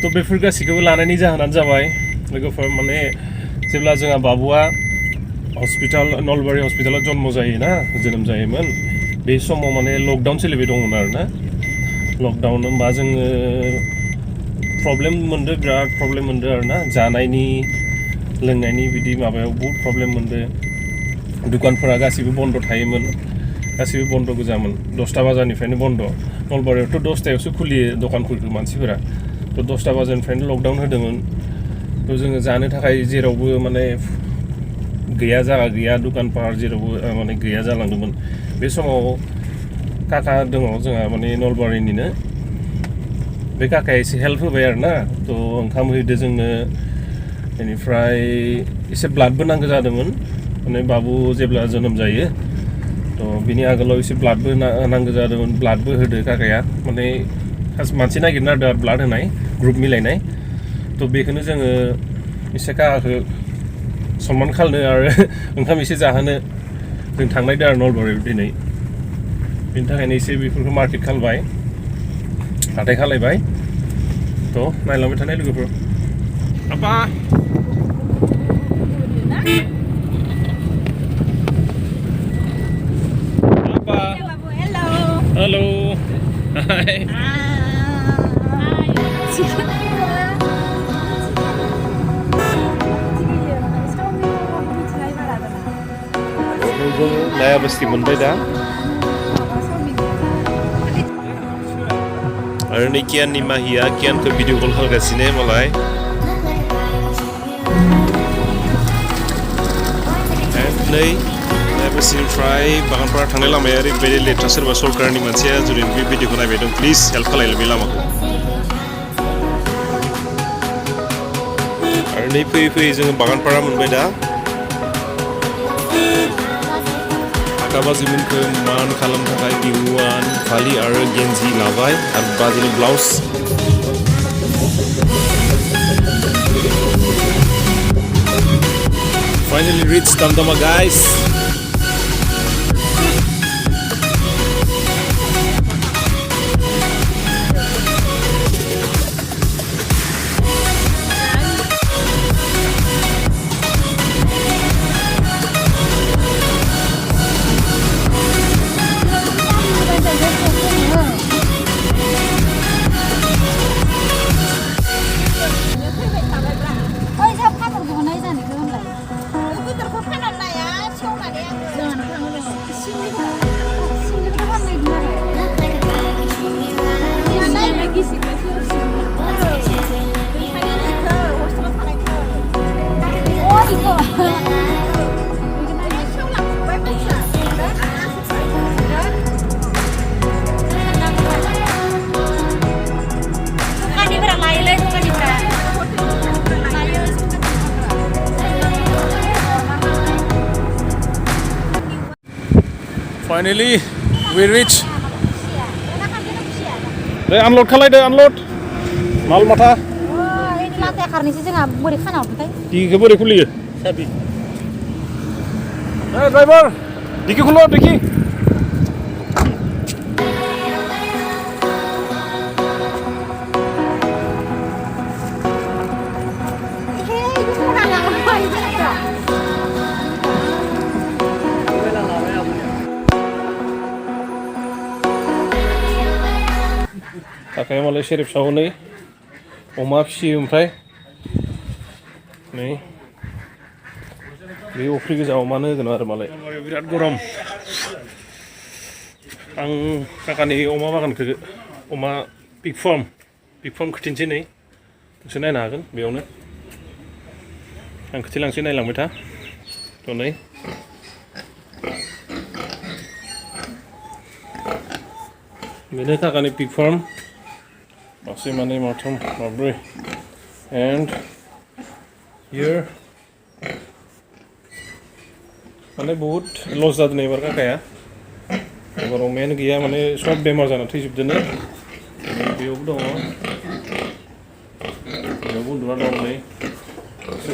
तो बेफोर गासैखौबो लानायनि जाहोनानो जाबाय लोगोफोर माने जेब्ला जोंहा बाबुआ हस्पिटाल नलबारि हस्पिटालाव जन्म जायोना जोनोम जायोमोन बे समाव माने लकडाउन सोलिबाय दंमोन आरोना लकडाउन होनबा जोङो प्रब्लेम मोनदो बिराद प्रब्लेम मोनदो आरोना जानायनि लोंनायनि बिदि माबायाव बहुत प्रब्लेम मोनदो दुकानफोरा गासिबो बन्द थायोमोन गासिबो बन्द गोजामोन 10टा बाजारनिफ्रायनो बन्द नलबारियावथ' 10टायावसो खुलियो दखानफोरखौ मानसिफोरा थ' 10टा बाजारनिफ्रायनो लकडाउन होदोंमोन थ' जोङो जानो थाखाय जेरावबो माने गैया जागा गैया दुकानफोर जेरावबो माने गैया जालांदोंमोन बे समाव काका दङ जोंहा माने नलबारिनिनो बे काकाया एसे हेल्प होबाय आरोना थ' ओंखाम होदो जोंनो बेनिफ्राय एसे ब्लाडबो नांगौ जादोंमोन माने बाबु जेब्ला जोनोम जायो थ' बिनि आगोलाव एसे ब्लाडबो नांगौ जादोंमोन ब्लाडबो होदो काकाया माने मानसि नागिरना होदो ब्लाड होनाय ग्रुप मिलायनाय थ' बेखौनो जोङो एसे काकाखौ सनमान खालामनो आरो ओंखाम एसे जाहोनो जों थांनायदो आरो नलबारियाव दिनै बेनि थाखायनो एसे बेफोरखौ मार्केट खालामबाय हाथाय खालायबाय थ' नायलांबाय थानाय लोगोफोर Apa? Apa? Hello. Hello. Hi. Naya pasti montay dah. Ada ni kian ni mahia kian ke video call hal kasih ni malai. नै बेसिनिफ्राय बागानफोरा थांनाय लामाया ओरैबायदि लेथ्रा सोरबा सरकारनि मानसिया जुदि बे भिडिअखौ नायबाय दं प्लिज हेल्प खालायला बे लामाखौ आरो नै फैयै फैयै जोङो बागानपारा मोनबाय दा आका बाजिमोनखौ मान खालामनो थाखाय बिहुवान फालि आरो गेन्जि लाबाय आरो बाजिनि blouse Finally reached Damdama, guys. Finally, we reach. Unload kalai deh, unload. Mal mata. Wah, ini lantai karena sih nggak boleh kan lantai. Diki boleh kuliah. Sabi. Driver, Diki kulo, Diki. Kakaknya malah Sheriff Shaw nih, Oma फिसियो ओमफ्राय नै बे अफ्रि गोजा अमानो होगोन आरो मालाय बिराद गरम आं काकानि अमा बागानखौ अमा पिग फार्म खिन्थिनोसै नै नोंसोर नायनो हागोन बेयावनो आं खिन्थिलांसै नायलांबाय था थ' नै बेनो काकानि पिग फार्म मासे मानै माथाम माब्रै and here माने बहुत लस जादों एबार काकाया एबार अमायानो गैया माने सब बेमार जाना थैजोबदोनो बेयावबो दङ बेयावबो उन्दुना दं नै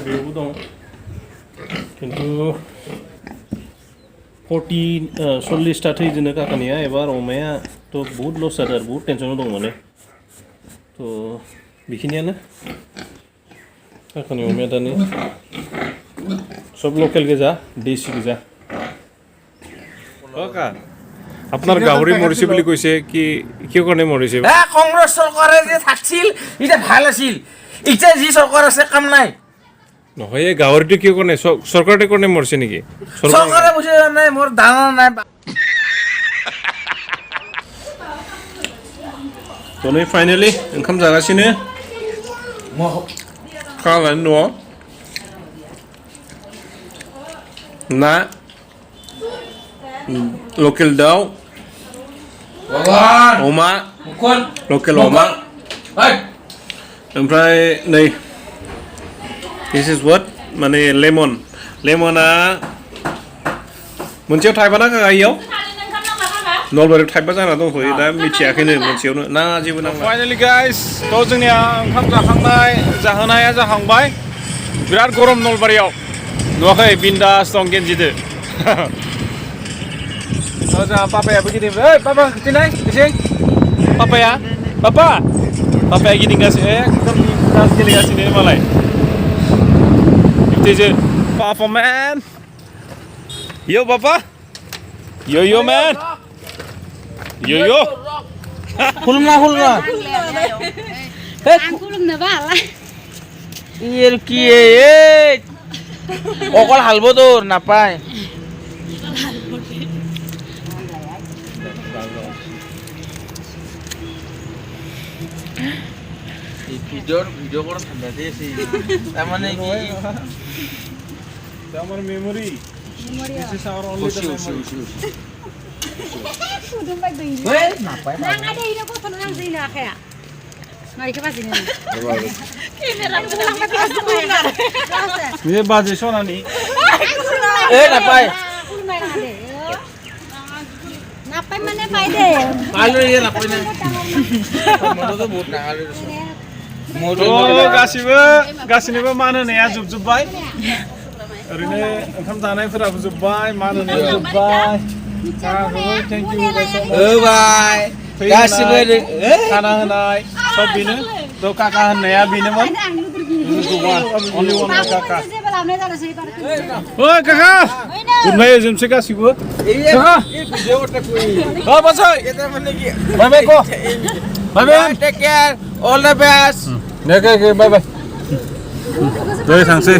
बेयावबो दं खिन्थु 40-40टा थैदोनो काकानिया एबार अमाया थ' बहुत लस जादों आरो बहुत टेनसनाव दं माने थ' बेखिनियानो काकानि अमाया दानि सब लोकेल गोजा देसि गोजा काका আপনার গাহৰি মৰিছে বুলি কৈছে কি কিয় কাৰণে মৰিছে কংগ্ৰেছ চৰকাৰে যে থাকছিল এটা ভাল আছিল এতিয়া যি চৰকাৰ আছে কাম নাই নহয় এই গাহৰিটো কিয় কাৰণে চৰকাৰে কাৰণে মৰিছে নেকি চৰকাৰে বুজি নাই মোৰ ধাৰণা নাই তনে ফাইনালি ओंखाम जागासिनो खालामनानै दङ ना लकेल दाउ अमा लकेल अमा ओमफ्राय नै दिस इज व्हाट माने लेमना मोनसेयाव थाइबाना काका इयाव नलबारियाव थाइबा जाना दंथ'यो दा मिथियाखैनो मोनसेयावनो ना जेबो नांला फाइनालि गाइस थ' जोंनिया ओंखाम जाहोनाया जाहांबाय बिराद गरम नलबारियाव नुवाखै बिन्दास दं गेन्जिदो जोंहा पापायाबो गिदिंबाय ओइ पापा खिथिनाय एसे पापाया गिदिंगासिनो एकदम बिन्दास गेलेगासिनो मालाय बिदिसो पापा मैन यो पापा यो मैन यो খুলনা ইয়ের কি অকল হালবো তোর নাপায় ভিডিও করা ঠান্ডা দিয়েছি তার মানে কি আমার memory this is our only the memory নাপায় Nang ada ini kok penuh nang sini akeh. Mari ke sini. ini baje sonani নাপায় Napai mana pai deh. আলু ইয়ে নাপায় না মতো তো বহুত না আলু गासिनोबो मान होनाया जोबजोब्बाय ओरैनो ओंखाम जानायफोराबो जोब्बाय मान होनाया जोब्बाय थेंक इउ बाय गासिबो खाना होनाय सब बेनो थ' काका होननाया बेनोमोन only one काका ओइ काका गुडनाय जोमसै गासिबो काका बासाय बाय बाय को बाय टेक केयर ऑल द बेस्ट बाय बाय दे थांसै